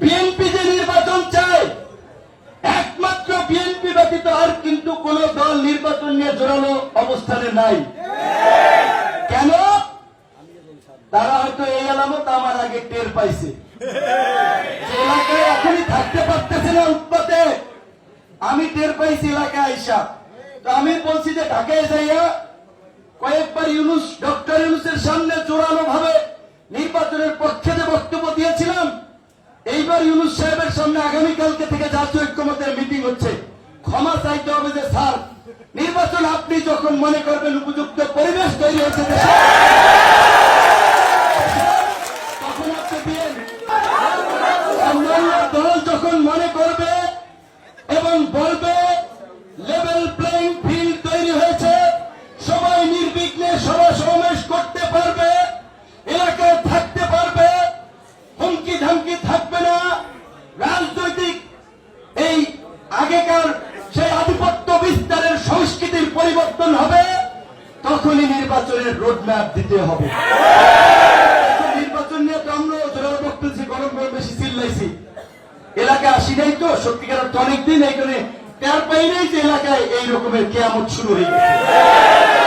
BNP যে নির্বাচন চায়, একমাত্র বিএনপি ব্যতীত আর কিন্তু কোন দল নির্বাচন নিয়ে জোরালো অবস্থানে নাই। কেন? তারা হয়তো এই আলামত আমার আগে টের পাইছে, এলাকায় এখনই থাকতে পারতেছে না উৎপাতে। আমি টের পাইছি এলাকায় আইসা, তো আমি বলছি যে ঢাকায় যাইয়া কয়েকবার ডক্টর ইউনূসের সামনে জোরালো ভাবে নির্বাচনের পক্ষে যে বক্তব্য দিয়েছিলাম, এইবার ইউনূস সাহেবের সামনে আগামীকালকে থেকে জাতীয় ঐক্যমত্যের মিটিং হচ্ছে, ক্ষমা চাইতে হবে যে স্যার নির্বাচন আপনি যখন মনে করবেন উপযুক্ত পরিবেশ তৈরি হয়েছে তখন আপনি দিন। অন্যান্য দল যখন মনে করবে এবং বলবে লেভেল প্লেইং ফিল্ড তৈরি হয়েছে, সবাই নির্বিঘ্নে সভা সমাবেশ করতে পারবে, এলাকায় থাকতে পারবে, হুমকি ধামকি থাকবে না, রাজনৈতিক এই আগেকার সেই আধিপত্য বিস্তারের সংস্কৃতির পরিবর্তন হবে, তখনই নির্বাচনের রোডম্যাপ দিতে হবে। নির্বাচন নিয়ে তো আমরা জোরালো বক্তব্য গরম বেশি চিল্লাইছি, এলাকায় আসি নাই তো সত্যিকার অনেকদিন এইখানে টের পাই নাই যে এলাকায় এই রকমের কেয়ামত শুরু হয়ে গেছে।